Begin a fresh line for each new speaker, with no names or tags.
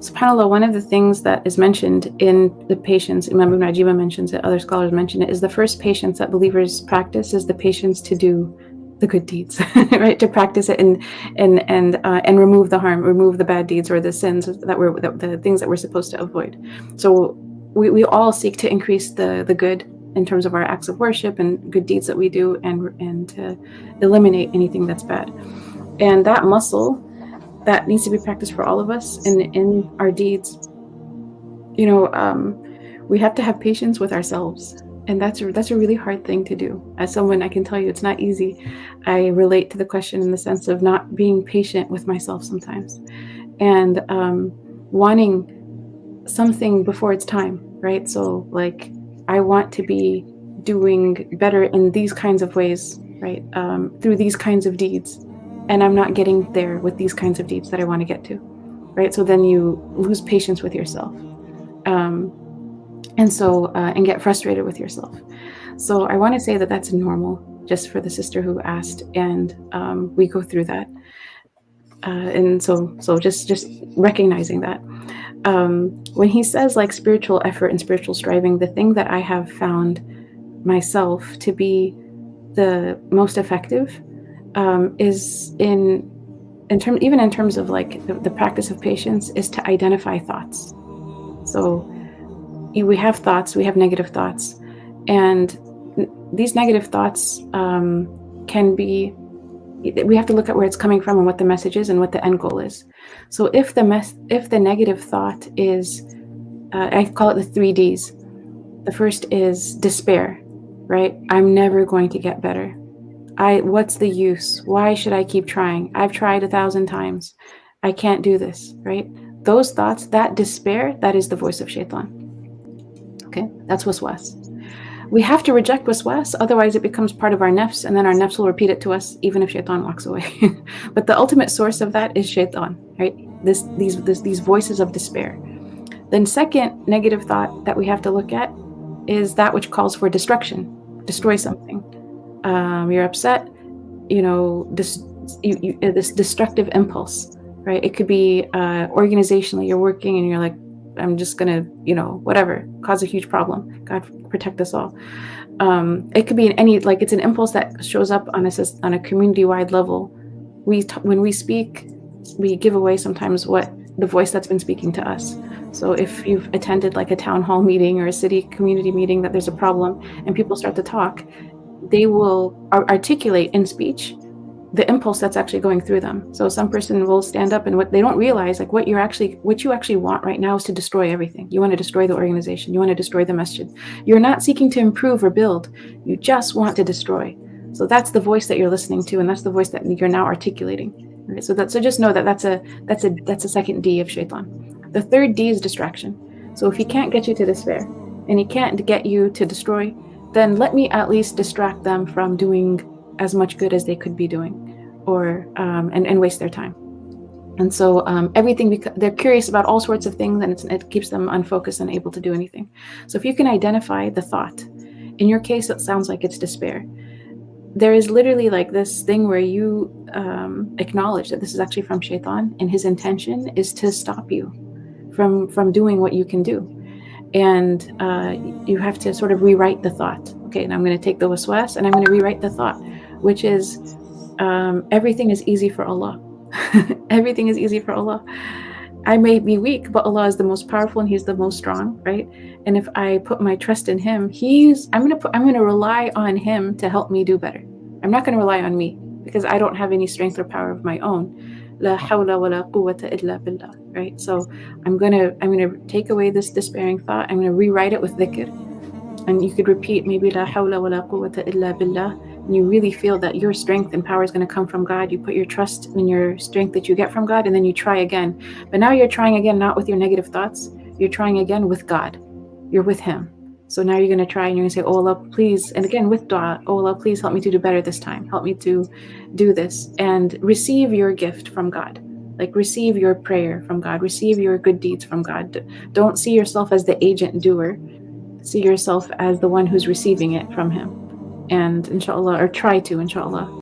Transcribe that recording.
SubhanAllah, one of the things that is mentioned in the patience, Imam Ibn Ajiba mentions it, other scholars mention it, is the first patience that believers practice is the patience to do the good deeds, right? To practice it and remove the harm, remove the bad deeds or the sins the things that we're supposed to avoid. So we all seek to increase the good in terms of our acts of worship and good deeds that we do, and to eliminate anything that's bad. And that muscle that needs to be practiced for all of us in our deeds. We have to have patience with ourselves, and that's a really hard thing to do. As someone, I can tell you it's not easy. I relate to the question in the sense of not being patient with myself sometimes, and wanting something before it's time, right? So like, I want to be doing better in these kinds of ways, right? Through these kinds of deeds, and I'm not getting there with these kinds of deeds that I want to get to, right? So then you lose patience with yourself, and get frustrated with yourself. So I want to say that that's normal, just for the sister who asked, and we go through that, and so just recognizing that. When he says like spiritual effort and spiritual striving, the thing that I have found myself to be the most effective is even in terms of like the practice of patience, is to identify thoughts. So we have thoughts, we have negative thoughts, and these negative thoughts can be, we have to look at where it's coming from and what the message is and what the end goal is. So if the negative thought is, I call it the 3 Ds. The first is despair, right? I'm never going to get better. What's the use? Why should I keep trying? I've tried 1,000 times. I can't do this, right? Those thoughts, that despair, that is the voice of Shaytan. Okay, that's waswas. We have to reject waswas, otherwise it becomes part of our nafs, and then our nafs will repeat it to us even if Shaytan walks away. But the ultimate source of that is Shaytan, right? These voices of despair. Then second negative thought that we have to look at is that which calls for destruction. Destroy something. You're upset, this destructive impulse, right? It could be organizationally, you're working and you're like, I'm just gonna, whatever, cause a huge problem. God protect us all. It could be in any, like, it's an impulse that shows up on a community-wide level. When we speak, we give away sometimes what the voice that's been speaking to us. So if you've attended like a town hall meeting or a city community meeting that there's a problem and people start to talk, they will articulate in speech the impulse that's actually going through them. So some person will stand up, and what they don't realize, like what you actually want right now is to destroy everything. You want to destroy the organization. You want to destroy the masjid. You're not seeking to improve or build. You just want to destroy. So that's the voice that you're listening to, and that's the voice that you're now articulating. Right? So just know that that's a second D of Shaytan. The third D is distraction. So if he can't get you to despair, and he can't get you to destroy, then let me at least distract them from doing as much good as they could be doing, or and waste their time. And so everything, they're curious about all sorts of things, and it keeps them unfocused and able to do anything. So if you can identify the thought, in your case it sounds like it's despair. There is literally like this thing where you acknowledge that this is actually from Shaytan, and his intention is to stop you from doing what you can do. And you have to sort of rewrite the thought. Okay, and I'm going to take the waswas and I'm going to rewrite the thought, which is everything is easy for Allah. Everything is easy for Allah. I may be weak, but Allah is the most powerful and He's the most strong, right? And if I put my trust in Him, I'm going to rely on Him to help me do better. I'm not going to rely on me, because I don't have any strength or power of my own. La hawla wa la quwwata illa billah, right? So I'm gonna take away this despairing thought. I'm gonna rewrite it with dhikr. And you could repeat maybe la hawla wa la quwwata illa billah. And you really feel that your strength and power is going to come from God. You put your trust in your strength that you get from God, and then you try again. But now you're trying again, not with your negative thoughts. You're trying again with God. You're with Him. So now you're going to try, and you're going to say, oh Allah, please, and again with dua, oh Allah, please help me to do better this time. Help me to do this, and receive your gift from God. Like, receive your prayer from God. Receive your good deeds from God. Don't see yourself as the agent doer. See yourself as the one who's receiving it from Him. And inshallah, or try to, inshallah.